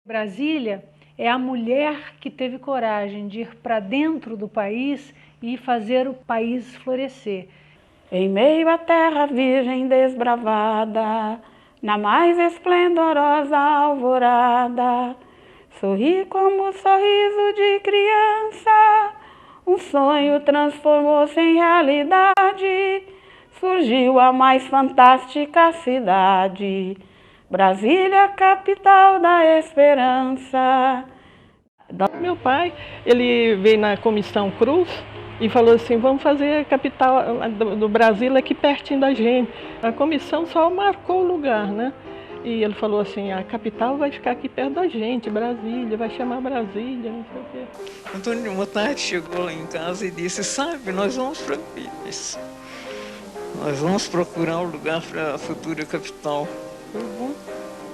Brasília é a mulher que teve coragem de ir para dentro do país e fazer o país florescer. Em meio à terra virgem desbravada, na mais esplendorosa alvorada, sorri como um sorriso de criança, um sonho transformou-se em realidade, surgiu a mais fantástica cidade, Brasília, capital da esperança. Meu pai, ele veio na Comissão Cruz e falou assim, vamos fazer a capital do Brasil aqui pertinho da gente. A comissão só marcou o lugar, né? E ele falou assim, a capital vai ficar aqui perto da gente, Brasília, vai chamar Brasília, não sei o quê. Antônio de uma tarde chegou lá em casa e disse, sabe, nós vamos para Pires. Nós vamos procurar um lugar para a futura capital.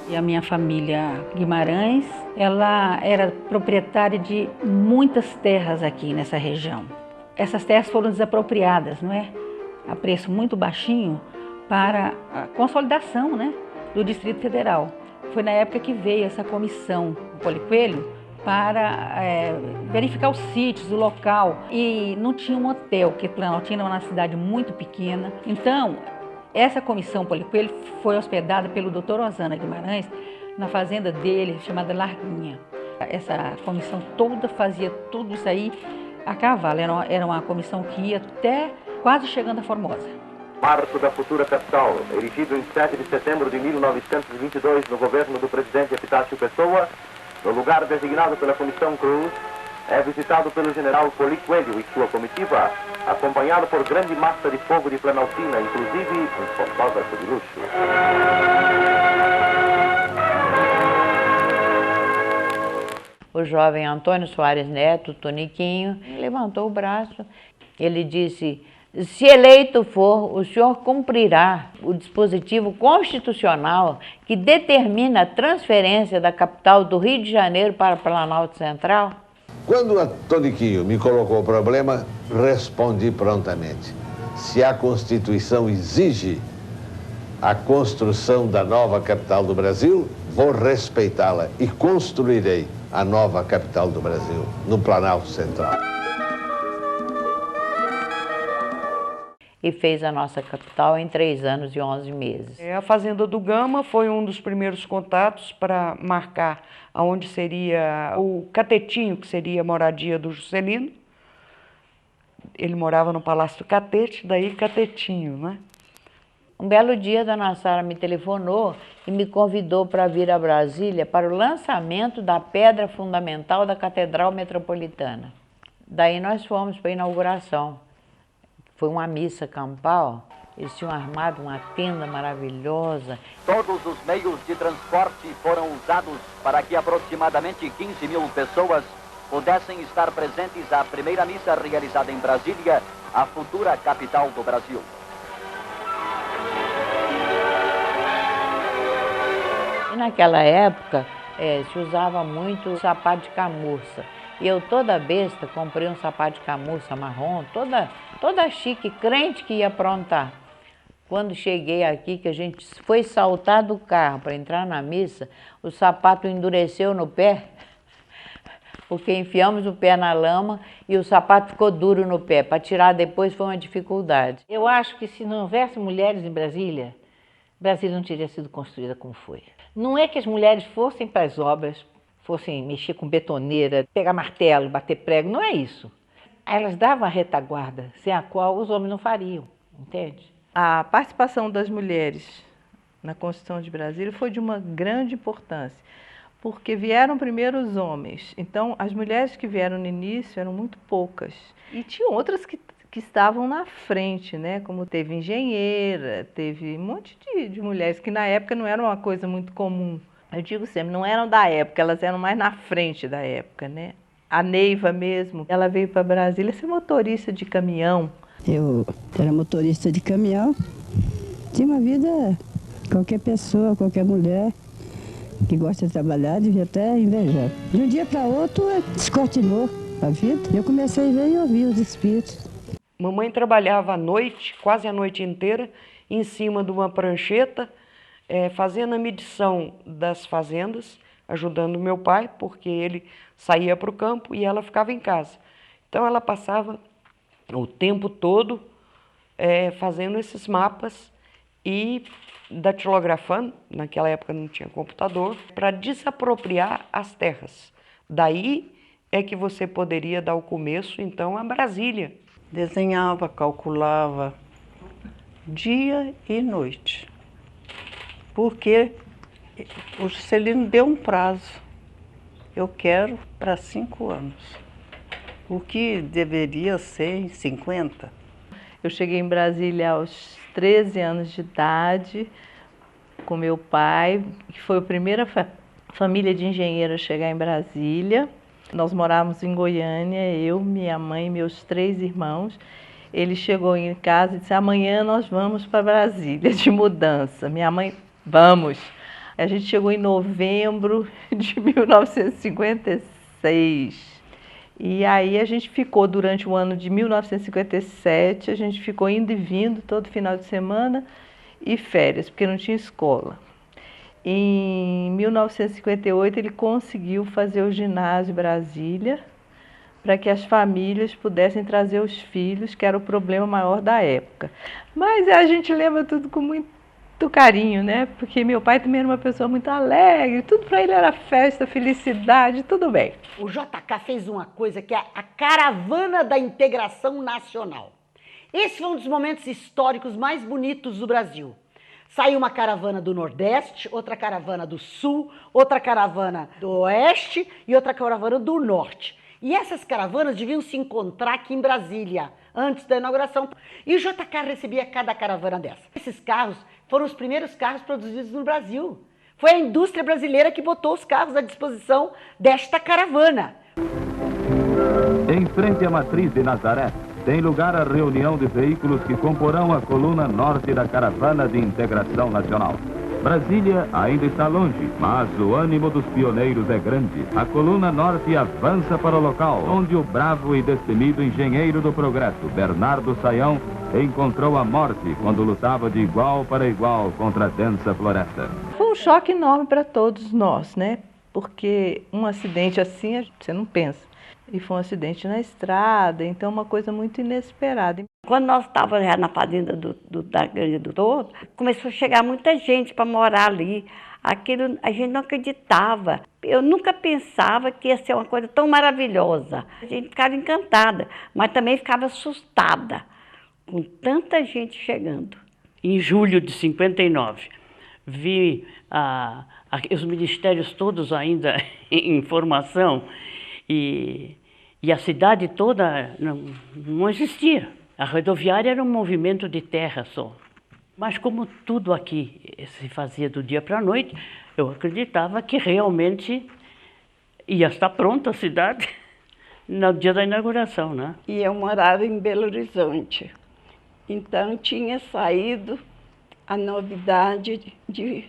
E a minha família Guimarães, ela era proprietária de muitas terras aqui nessa região. Essas terras foram desapropriadas, não é? A preço muito baixinho para a consolidação, né, do Distrito Federal. Foi na época que veio essa comissão, o Poli Coelho, para verificar os sítios, o local. E não tinha um hotel, porque Planaltina é uma cidade muito pequena. Então, essa comissão Poli Coelho foi hospedada pelo Dr. Osana Guimarães na fazenda dele, chamada Larguinha. Essa comissão toda fazia tudo isso aí a cavalo. Era uma comissão que ia até quase chegando a Formosa. Marco da futura capital, erigido em 7 de setembro de 1922 no governo do presidente Epitácio Pessoa, no lugar designado pela Comissão Cruz, é visitado pelo general Poli Coelho e sua comitiva, acompanhado por grande massa de fogo de Planaltina, inclusive um fotógrafo de luxo. O jovem Antônio Soares Neto, Toniquinho, levantou o braço. Ele disse, se eleito for, o senhor cumprirá o dispositivo constitucional que determina a transferência da capital do Rio de Janeiro para Planalto Central? Quando a Toniquinho me colocou o problema, respondi prontamente. Se a Constituição exige a construção da nova capital do Brasil, vou respeitá-la e construirei a nova capital do Brasil, no Planalto Central. E fez a nossa capital em 3 anos e 11 meses. A Fazenda do Gama foi um dos primeiros contatos para marcar aonde seria o Catetinho, que seria a moradia do Juscelino. Ele morava no Palácio do Catete, daí Catetinho, né? Um belo dia, Dona Sara me telefonou e me convidou para vir a Brasília para o lançamento da pedra fundamental da Catedral Metropolitana. Daí nós fomos para a inauguração. Foi uma missa campal, eles tinham armado uma tenda maravilhosa. Todos os meios de transporte foram usados para que aproximadamente 15 mil pessoas pudessem estar presentes à primeira missa realizada em Brasília, a futura capital do Brasil. E naquela época se usava muito sapato de camurça. E eu toda besta comprei um sapato de camurça marrom, toda chique, crente que ia aprontar. Quando cheguei aqui, que a gente foi saltar do carro para entrar na missa, o sapato endureceu no pé, porque enfiamos o pé na lama e o sapato ficou duro no pé. Para tirar depois foi uma dificuldade. Eu acho que se não houvesse mulheres em Brasília, Brasília não teria sido construída como foi. Não é que as mulheres fossem para as obras, fossem mexer com betoneira, pegar martelo, bater prego, não é isso. Elas davam a retaguarda, sem a qual os homens não fariam, entende? A participação das mulheres na Constituição de Brasília foi de uma grande importância, porque vieram primeiro os homens. Então, as mulheres que vieram no início eram muito poucas. E tinha outras que estavam na frente, né? Como teve engenheira, teve um monte de mulheres que na época não era uma coisa muito comum. Eu digo sempre, não eram da época, elas eram mais na frente da época, né? A Neiva mesmo, ela veio para Brasília ser motorista de caminhão. Eu era motorista de caminhão, tinha uma vida, qualquer pessoa, qualquer mulher que gosta de trabalhar devia até invejar. De um dia para outro, descortinou a vida. Eu comecei a ver e ouvir os espíritos. Mamãe trabalhava à noite, quase a noite inteira, em cima de uma prancheta, fazendo a medição das fazendas, ajudando meu pai, porque ele saía para o campo e ela ficava em casa. Então ela passava o tempo todo fazendo esses mapas e datilografando, naquela época não tinha computador, para desapropriar as terras. Daí é que você poderia dar o começo, então, a Brasília. Desenhava, calculava dia e noite, porque o Juscelino deu um prazo. Eu quero para 5 anos, o que deveria ser em 50. Eu cheguei em Brasília aos 13 anos de idade, com meu pai, que foi a primeira família de engenheiro a chegar em Brasília. Nós morávamos em Goiânia, eu, minha mãe e meus 3 irmãos. Ele chegou em casa e disse: amanhã nós vamos para Brasília, de mudança. Minha mãe, vamos. A gente chegou em novembro de 1956. E aí a gente ficou durante o ano de 1957, a gente ficou indo e vindo todo final de semana e férias, porque não tinha escola. Em 1958 ele conseguiu fazer o ginásio Brasília para que as famílias pudessem trazer os filhos, que era o problema maior da época. Mas a gente lembra tudo com muito carinho, né? Porque meu pai também era uma pessoa muito alegre, tudo para ele era festa, felicidade, tudo bem. O JK fez uma coisa que é a Caravana da Integração Nacional. Esse foi um dos momentos históricos mais bonitos do Brasil. Saiu uma caravana do Nordeste, outra caravana do Sul, outra caravana do Oeste e outra caravana do Norte. E essas caravanas deviam se encontrar aqui em Brasília, antes da inauguração. E o JK recebia cada caravana dessa. Esses carros foram os primeiros carros produzidos no Brasil. Foi a indústria brasileira que botou os carros à disposição desta caravana. Em frente à matriz de Nazaré, tem lugar a reunião de veículos que comporão a coluna norte da Caravana de Integração Nacional. Brasília ainda está longe, mas o ânimo dos pioneiros é grande. A coluna norte avança para o local, onde o bravo e destemido engenheiro do progresso, Bernardo Sayão, encontrou a morte quando lutava de igual para igual contra a densa floresta. Foi um choque enorme para todos nós, né? Porque um acidente assim, você não pensa. E foi um acidente na estrada, então uma coisa muito inesperada. Quando nós estávamos já na fazenda da Grande do Torto, começou a chegar muita gente para morar ali. Aquilo a gente não acreditava. Eu nunca pensava que ia ser uma coisa tão maravilhosa. A gente ficava encantada, mas também ficava assustada com tanta gente chegando. Em julho de 59, vi os ministérios todos ainda em formação e a cidade toda não existia. A rodoviária era um movimento de terra só. Mas como tudo aqui se fazia do dia para a noite, eu acreditava que realmente ia estar pronta a cidade no dia da inauguração, né? E eu morava em Belo Horizonte. Então tinha saído a novidade de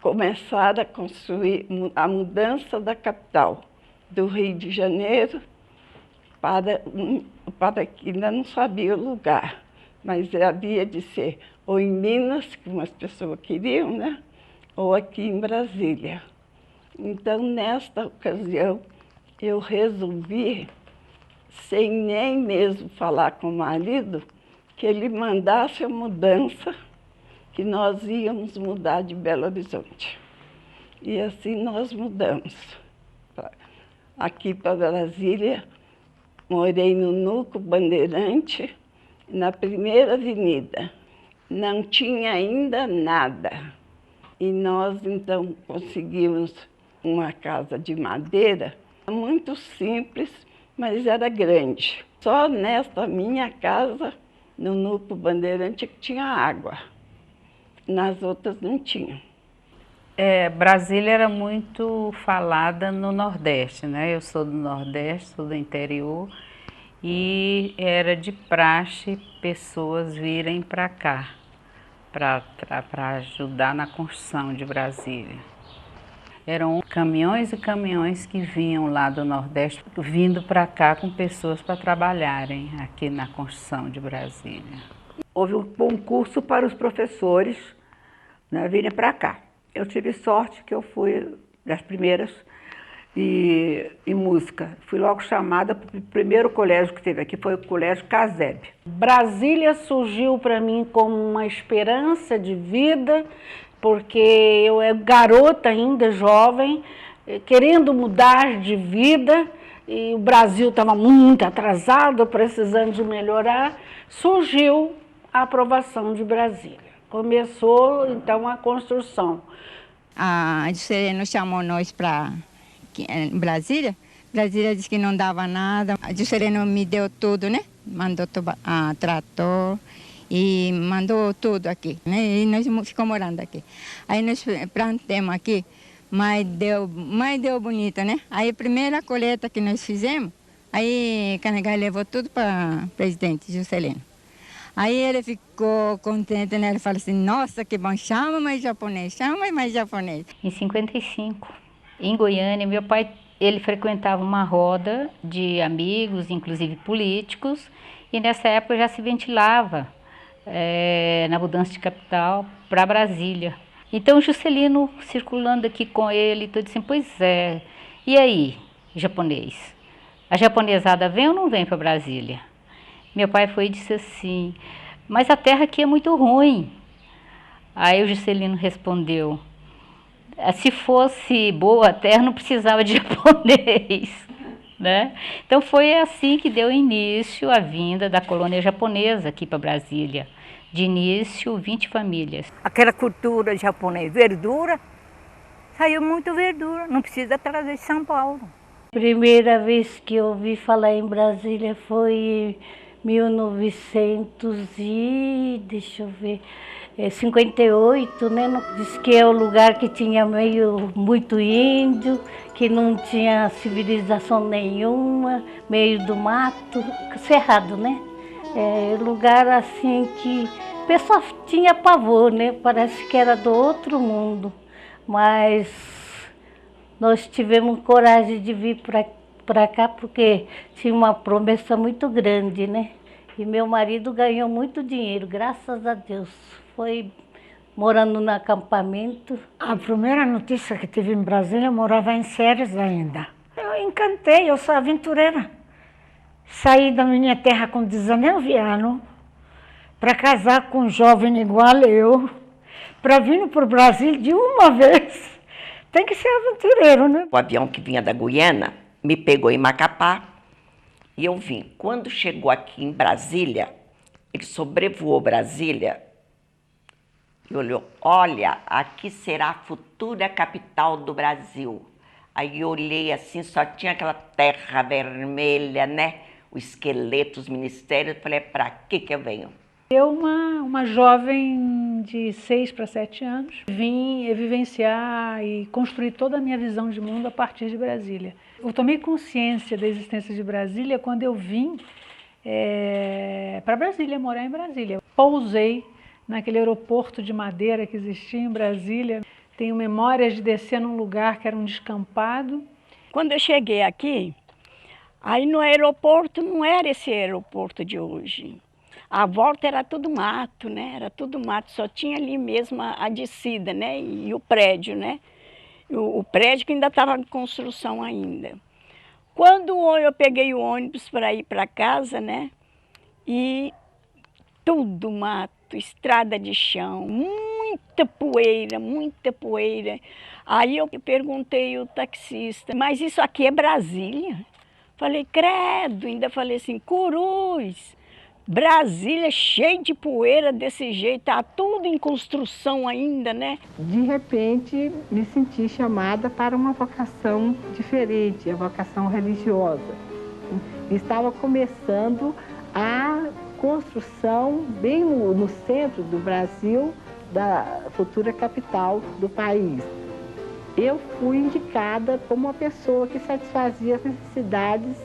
começar a construir a mudança da capital, do Rio de Janeiro para que ainda não sabia o lugar, mas havia de ser ou em Minas, como as pessoas queriam, né? Ou aqui em Brasília. Então, nesta ocasião, eu resolvi, sem nem mesmo falar com o marido, que ele mandasse a mudança, que nós íamos mudar de Belo Horizonte. E assim nós mudamos. Aqui para Brasília, morei no Núcleo Bandeirante, na primeira avenida. Não tinha ainda nada. E nós, então, conseguimos uma casa de madeira, muito simples, mas era grande. Só nesta minha casa, no Núcleo Bandeirante, que tinha água. Nas outras não tinham. Brasília era muito falada no Nordeste, né? Eu sou do Nordeste, sou do interior, e era de praxe pessoas virem para cá, para ajudar na construção de Brasília. Eram caminhões e caminhões que vinham lá do Nordeste, vindo para cá com pessoas para trabalharem aqui na construção de Brasília. Houve um concurso para os professores, né, virem para cá. Eu tive sorte que eu fui das primeiras em música. Fui logo chamada para o primeiro colégio que teve aqui, foi o Colégio Caseb. Brasília surgiu para mim como uma esperança de vida, porque eu era garota ainda, jovem, querendo mudar de vida, e o Brasil estava muito atrasado, precisando de melhorar. Surgiu a aprovação de Brasília. Começou, então, a construção. A Juscelino chamou nós para Brasília. Brasília disse que não dava nada. A Juscelino me deu tudo, né? Mandou trator e mandou tudo aqui, né? E nós ficamos morando aqui. Aí nós plantamos aqui, mas deu bonito, né? Aí a primeira colheita que nós fizemos, aí Canegai levou tudo para o presidente Juscelino. Aí ele ficou contente, né? Ele falou assim, nossa, que bom, chama mais japonês. Em 55, em Goiânia, meu pai, ele frequentava uma roda de amigos, inclusive políticos, e nessa época já se ventilava na mudança de capital para Brasília. Então o Juscelino, circulando aqui com ele, eu disse assim, pois é, e aí, japonês? A japonesada vem ou não vem para Brasília? Meu pai foi e disse assim, mas a terra aqui é muito ruim. Aí o Juscelino respondeu, se fosse boa a terra não precisava de japonês, né? Então foi assim que deu início a vinda da colônia japonesa aqui para Brasília. De início, 20 famílias. Aquela cultura japonesa, verdura, saiu muito verdura, não precisa trazer de São Paulo. Primeira vez que eu ouvi falar em Brasília foi 58, né? Diz que é o lugar que tinha muito índio, que não tinha civilização nenhuma, meio do mato, cerrado, né? Lugar assim que o pessoal tinha pavor, né? Parece que era do outro mundo, mas nós tivemos coragem de vir para cá porque tinha uma promessa muito grande, né? E meu marido ganhou muito dinheiro, graças a Deus. Foi morando no acampamento. A primeira notícia que tive em Brasília, eu morava em Séries ainda. Eu encantei, eu sou aventureira. Saí da minha terra com 19 anos para casar com um jovem igual eu, para vir para o Brasil de uma vez. Tem que ser aventureiro, né? O avião que vinha da Guiana me pegou em Macapá e eu vim. Quando chegou aqui em Brasília, ele sobrevoou Brasília e olhou, olha, aqui será a futura capital do Brasil. Aí eu olhei assim, só tinha aquela terra vermelha, né? O esqueleto, os ministérios, eu falei, para que eu venho? Eu, uma jovem de 6 para 7 anos, vim vivenciar e construir toda a minha visão de mundo a partir de Brasília. Eu tomei consciência da existência de Brasília quando eu vim para Brasília, morar em Brasília. Pousei naquele aeroporto de madeira que existia em Brasília. Tenho memórias de descer num lugar que era um descampado. Quando eu cheguei aqui, aí no aeroporto não era esse aeroporto de hoje. A volta era tudo mato, né? Era tudo mato, só tinha ali mesmo a descida, né? E o prédio, né? O prédio que ainda estava em construção ainda. Quando eu peguei o ônibus para ir para casa, né? E tudo mato, estrada de chão, muita poeira, muita poeira. Aí eu perguntei ao taxista, mas isso aqui é Brasília? Falei, credo, ainda falei assim, Curuz, Brasília cheio de poeira desse jeito, tá tudo em construção ainda, né? De repente, me senti chamada para uma vocação diferente, a vocação religiosa. Estava começando a construção, bem no centro do Brasil, da futura capital do país. Eu fui indicada como uma pessoa que satisfazia as necessidades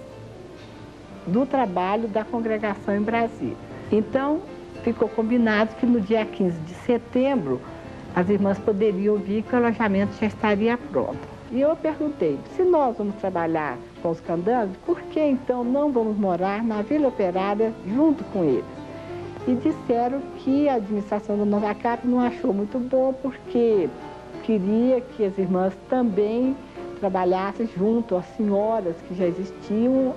do trabalho da congregação em Brasília. Então, ficou combinado que no dia 15 de setembro, as irmãs poderiam vir que o alojamento já estaria pronto. E eu perguntei, se nós vamos trabalhar com os candangos, por que então não vamos morar na Vila Operária junto com eles? E disseram que a administração da Nova Cap não achou muito bom, porque queria que as irmãs também trabalhassem junto às senhoras que já existiam,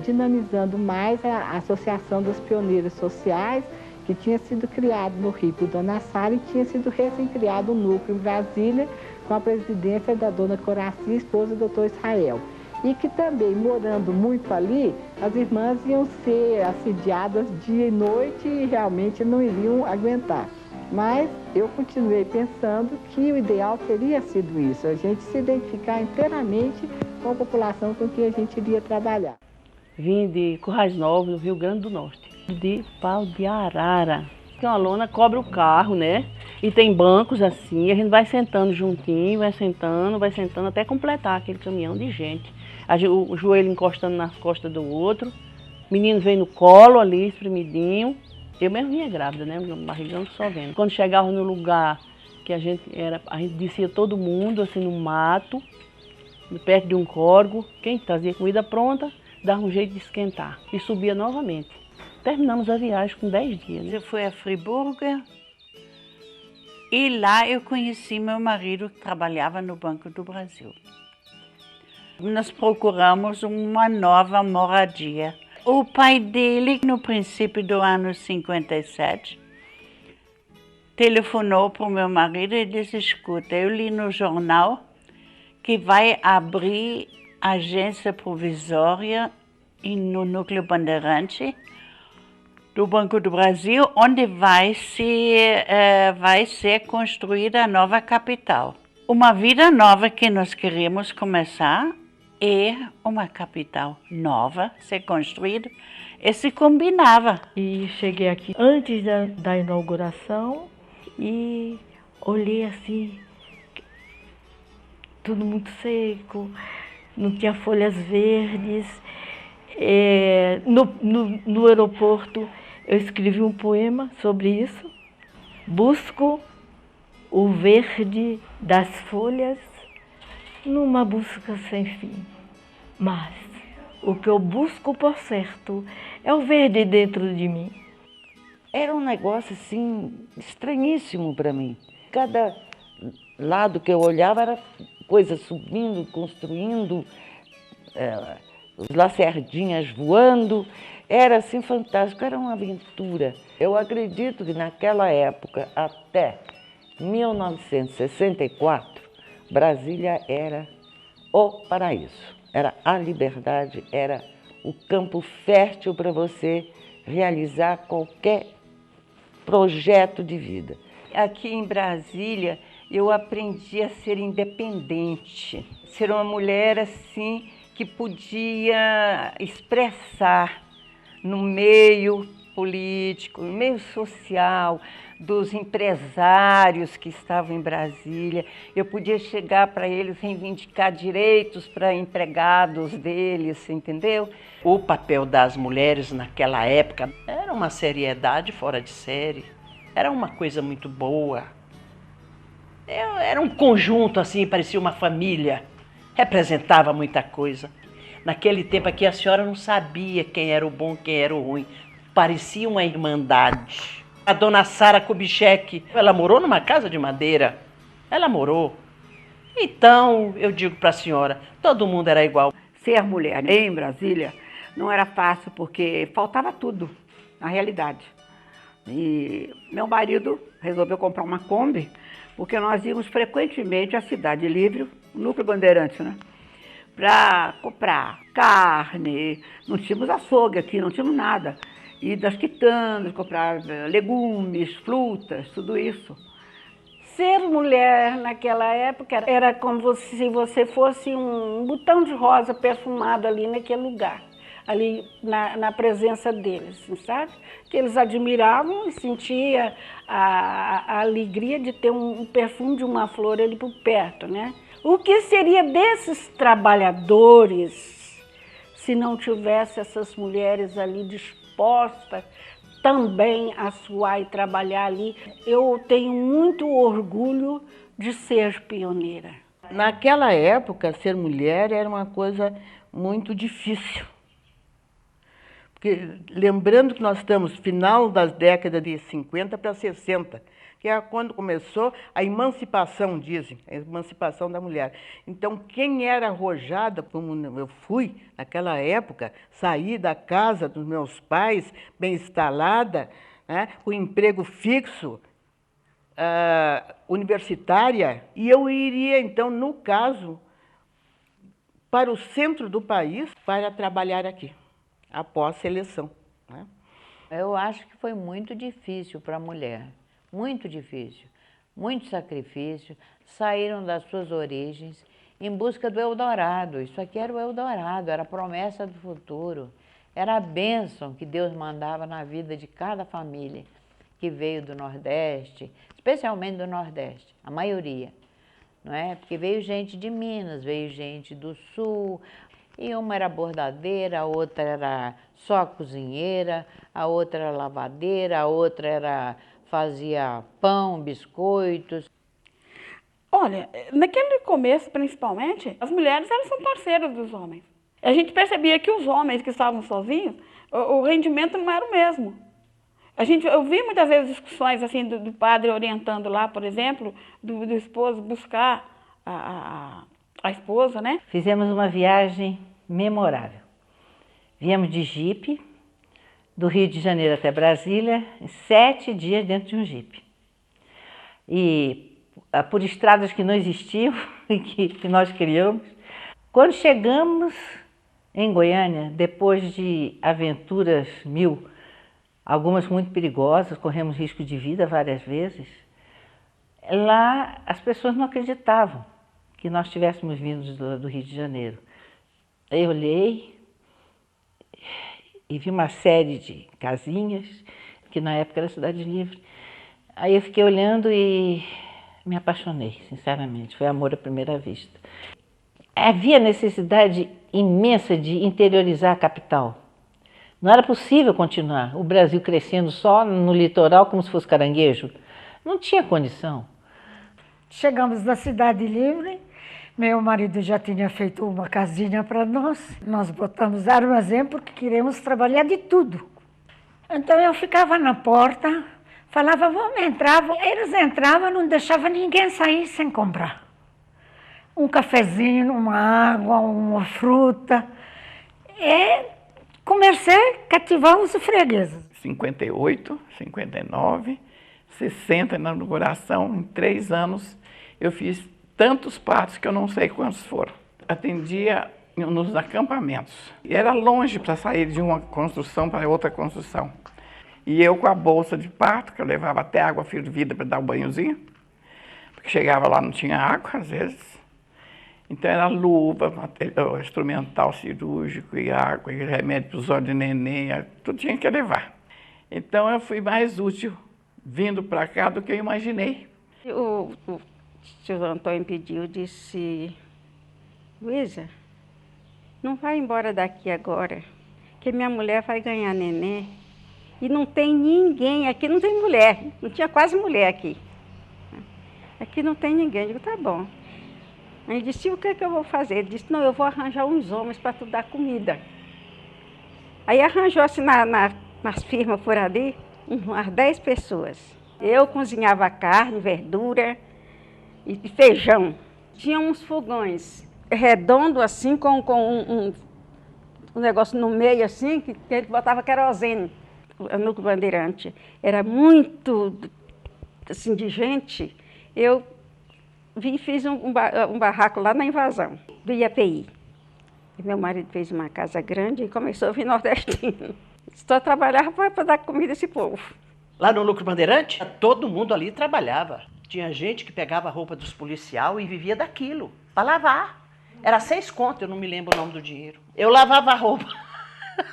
dinamizando mais a Associação das Pioneiras Sociais, que tinha sido criado no Rio por Dona Sara e tinha sido recém-criado um núcleo em Brasília com a presidência da Dona Coraci, esposa do Dr. Israel. E que também, morando muito ali, as irmãs iam ser assediadas dia e noite e realmente não iriam aguentar. Mas eu continuei pensando que o ideal teria sido isso, a gente se identificar inteiramente com a população com que a gente iria trabalhar. Vim de Currais Novos, no Rio Grande do Norte, de Pau de Arara. Tem uma lona, cobre o carro, né? E tem bancos assim, a gente vai sentando juntinho, vai sentando até completar aquele caminhão de gente. O joelho encostando nas costas do outro, o menino veio no colo ali, espremidinho. Eu mesmo vinha grávida, né? No barrigão só vendo. Quando chegava no lugar que a gente descia todo mundo, assim, no mato, perto de um córrego. Quem trazia comida pronta, dava um jeito de esquentar. E subia novamente. Terminamos a viagem com 10 dias. Né? Eu fui a Friburgo e lá eu conheci meu marido que trabalhava no Banco do Brasil. Nós procuramos uma nova moradia. O pai dele, no princípio do ano 57, telefonou para o meu marido e disse, escuta, eu li no jornal que vai abrir agência provisória no Núcleo Bandeirante do Banco do Brasil, onde vai ser construída a nova capital. Uma vida nova que nós queríamos começar e uma capital nova ser construída, e se combinava. E cheguei aqui antes da inauguração e olhei assim, tudo muito seco, não tinha folhas verdes. No aeroporto eu escrevi um poema sobre isso. Busco o verde das folhas numa busca sem fim. Mas o que eu busco, por certo, é o verde dentro de mim. Era um negócio, assim, estranhíssimo para mim. Cada lado que eu olhava era coisa subindo, construindo, os lacerdinhas voando. Era, assim, fantástico, era uma aventura. Eu acredito que naquela época, até 1964, Brasília era o paraíso, era a liberdade, era o campo fértil para você realizar qualquer projeto de vida. Aqui em Brasília, eu aprendi a ser independente, ser uma mulher assim que podia expressar no meio político, no meio social, dos empresários que estavam em Brasília. Eu podia chegar para eles, reivindicar direitos para empregados deles, entendeu? O papel das mulheres naquela época era uma seriedade fora de série. Era uma coisa muito boa. Era um conjunto, assim, parecia uma família. Representava muita coisa. Naquele tempo aqui a senhora não sabia quem era o bom, quem era o ruim. Parecia uma irmandade. A dona Sara Kubitschek, ela morou numa casa de madeira. Ela morou. Então, eu digo para a senhora, todo mundo era igual. Ser mulher em Brasília não era fácil, porque faltava tudo, na realidade. E meu marido resolveu comprar uma Kombi, porque nós íamos frequentemente à Cidade Livre, o Núcleo Bandeirante, né? Para comprar carne, não tínhamos açougue aqui, não tínhamos nada. E das quitandas, comprar legumes, frutas, tudo isso. Ser mulher naquela época era como se você fosse um botão de rosa perfumado ali naquele lugar, ali na presença deles, sabe? Que eles admiravam e sentiam a alegria de ter um perfume de uma flor ali por perto, né? O que seria desses trabalhadores se não tivesse essas mulheres ali dispostas também a suar e trabalhar ali? Eu tenho muito orgulho de ser pioneira. Naquela época, ser mulher era uma coisa muito difícil. Porque, lembrando que nós estamos no final das décadas de 50 para 60, que é quando começou a emancipação, dizem, a emancipação da mulher. Então, quem era arrojada, como eu fui naquela época, saí da casa dos meus pais, bem instalada, né, com emprego fixo, universitária, e eu iria, então, no caso, para o centro do país para trabalhar aqui, após seleção, né? Eu acho que foi muito difícil para a mulher, muito difícil, muito sacrifício, saíram das suas origens em busca do Eldorado. Isso aqui era o Eldorado, era a promessa do futuro, era a bênção que Deus mandava na vida de cada família que veio do Nordeste, especialmente do Nordeste, a maioria, não é? Porque veio gente de Minas, veio gente do Sul, e uma era bordadeira, a outra era só cozinheira, a outra era lavadeira, a outra fazia pão, biscoitos. Olha, naquele começo, principalmente, as mulheres elas são parceiras dos homens. A gente percebia que os homens que estavam sozinhos, o rendimento não era o mesmo. Eu vi muitas vezes discussões assim do padre orientando lá, por exemplo, do esposo buscar a esposa, né? Fizemos uma viagem memorável. Viemos de jipe, do Rio de Janeiro até Brasília, em 7 dias dentro de um jipe. E por estradas que não existiam e que nós criamos. Quando chegamos em Goiânia, depois de aventuras mil, algumas muito perigosas, corremos risco de vida várias vezes, lá as pessoas não acreditavam que nós tivéssemos vindo do Rio de Janeiro. Eu olhei e vi uma série de casinhas, que na época era Cidade Livre. Aí eu fiquei olhando e me apaixonei, sinceramente. Foi amor à primeira vista. Havia necessidade imensa de interiorizar a capital. Não era possível continuar o Brasil crescendo só no litoral como se fosse caranguejo. Não tinha condição. Chegamos na Cidade Livre, meu marido já tinha feito uma casinha para nós. Nós botamos armazém porque queríamos trabalhar de tudo. Então eu ficava na porta, falava, vamos entrar. Eles entravam, não deixavam ninguém sair sem comprar. Um cafezinho, uma água, uma fruta. E comecei a cativar os fregueses. 58, 59, 60 na inauguração, em 3 anos eu fiz tantos partos que eu não sei quantos foram. Atendia nos acampamentos. E era longe para sair de uma construção para outra construção. E eu com a bolsa de parto, que eu levava até água fervida para dar um banhozinho, porque chegava lá não tinha água às vezes. Então era luva, instrumental cirúrgico e água, e remédio para os olhos de neném, tudo tinha que levar. Então eu fui mais útil vindo para cá do que eu imaginei. O tio Antônio pediu, disse, Luísa, não vai embora daqui agora, que minha mulher vai ganhar neném. E não tem ninguém, aqui não tem mulher, não tinha quase mulher aqui. Aqui não tem ninguém, eu digo, tá bom. Aí disse, o que é que eu vou fazer? Ele disse, não, eu vou arranjar uns homens para tu dar comida. Aí arranjou assim nas firmas por ali, umas 10 pessoas. Eu cozinhava carne, verdura e feijão. Tinha uns fogões redondos assim, com um negócio no meio assim, que ele botava querosene. O Núcleo Bandeirante era muito assim, de gente. Eu fiz um barraco lá na invasão do IAPI. E meu marido fez uma casa grande e começou a vir nordestino. Só trabalhava para dar comida a esse povo. Lá no Núcleo Bandeirante, todo mundo ali trabalhava. Tinha gente que pegava a roupa dos policiais e vivia daquilo, para lavar. Era 6 contos, eu não me lembro o nome do dinheiro. Eu lavava a roupa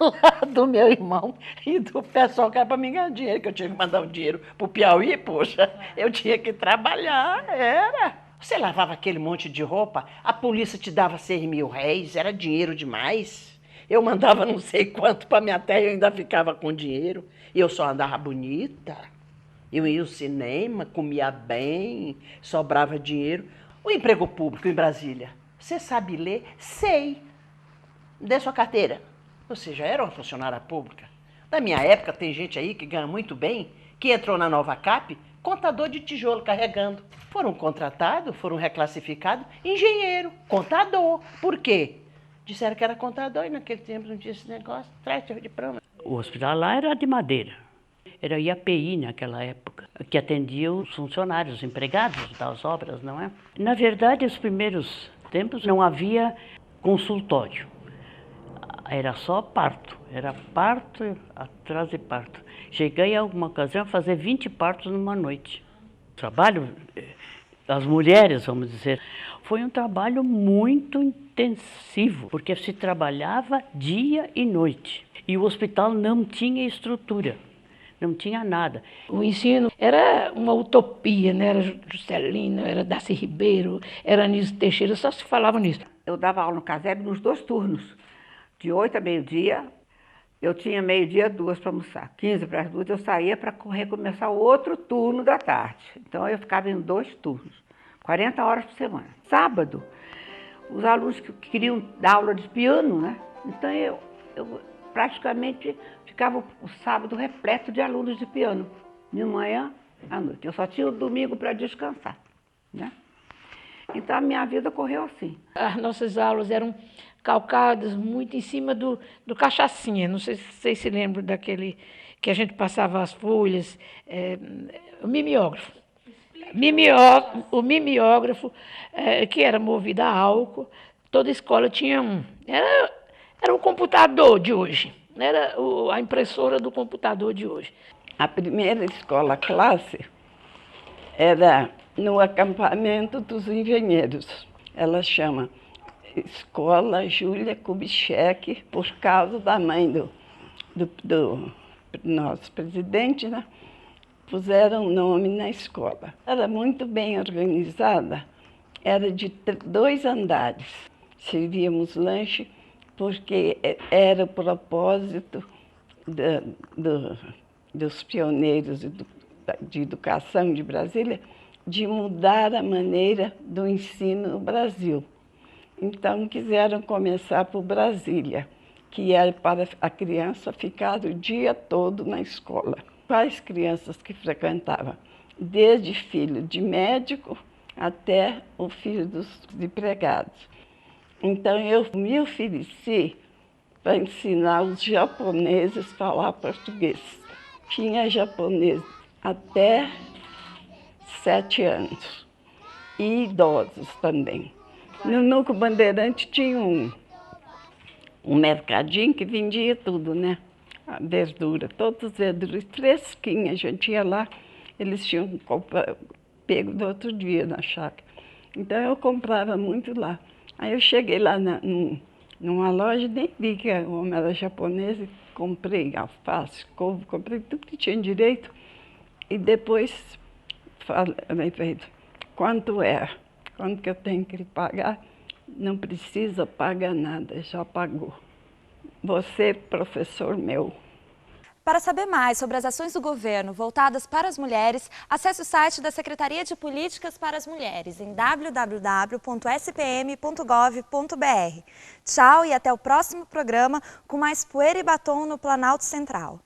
lá do meu irmão e do pessoal que era para me ganhar dinheiro, que eu tinha que mandar o dinheiro para o Piauí, poxa, eu tinha que trabalhar, era. Você lavava aquele monte de roupa, a polícia te dava 6 mil réis, era dinheiro demais. Eu mandava não sei quanto para minha terra e eu ainda ficava com dinheiro. E eu só andava bonita. Eu ia ao cinema, comia bem, sobrava dinheiro. O emprego público em Brasília, você sabe ler? Sei. Dê sua carteira. Você já era uma funcionária pública. Na minha época, tem gente aí que ganha muito bem, que entrou na Nova Cap contador de tijolo carregando. Foram contratados, foram reclassificados, engenheiro, contador. Por quê? Disseram que era contador e naquele tempo não tinha esse negócio, traz de prama. O hospital lá era de madeira. Era IAPI naquela época, que atendia os funcionários, os empregados das obras, não é? Na verdade, os primeiros tempos não havia consultório. Era só parto. Era parto atrás de parto. Cheguei a alguma ocasião a fazer 20 partos numa noite. O trabalho das mulheres, vamos dizer, foi um trabalho muito intensivo, porque se trabalhava dia e noite. E o hospital não tinha estrutura. Não tinha nada. O ensino era uma utopia, né? Era Juscelino, era Darcy Ribeiro, era Anísio Teixeira, só se falava nisso. Eu dava aula no CASEB nos 2 turnos, de 8 a meio-dia. Eu tinha meio-dia 2 para almoçar. 15 para as 2 eu saía para recomeçar o outro turno da tarde. Então eu ficava em 2 turnos, 40 horas por semana. Sábado, os alunos que queriam dar aula de piano, né? Então eu praticamente ficava o sábado repleto de alunos de piano, de manhã à noite. Eu só tinha o domingo para descansar, né? Então a minha vida correu assim. As nossas aulas eram calcadas muito em cima do cachaçinha. Não sei se vocês se lembram daquele que a gente passava as folhas, o mimeógrafo. O mimeógrafo, que era movido a álcool, toda escola tinha um. Era o computador de hoje. Era a impressora do computador de hoje. A primeira escola-classe era no acampamento dos engenheiros. Ela chama Escola Júlia Kubitschek, por causa da mãe do nosso presidente, né? Puseram o nome na escola. Era muito bem organizada, era de 2 andares. Servíamos lanche, porque era o propósito dos pioneiros de educação de Brasília de mudar a maneira do ensino no Brasil. Então, quiseram começar por Brasília, que era para a criança ficar o dia todo na escola. Quais crianças que frequentavam? Desde filho de médico até o filho dos empregados. Então, eu me ofereci para ensinar os japoneses a falar português. Tinha japonês até 7 anos, e idosos também. No Núcleo Bandeirante tinha um mercadinho que vendia tudo, né? A verdura, todas as verduras fresquinhas. A gente ia lá, eles tinham pego do outro dia na chácara. Então, eu comprava muito lá. Aí eu cheguei lá numa loja, nem vi que o homem era japonês, e comprei alface, couve, comprei tudo que tinha direito. E depois falei, quanto é? Quanto que eu tenho que lhe pagar? Não precisa pagar nada, já pagou. Você, professor meu. Para saber mais sobre as ações do governo voltadas para as mulheres, acesse o site da Secretaria de Políticas para as Mulheres em www.spm.gov.br. Tchau e até o próximo programa com mais Poeira e Batom no Planalto Central.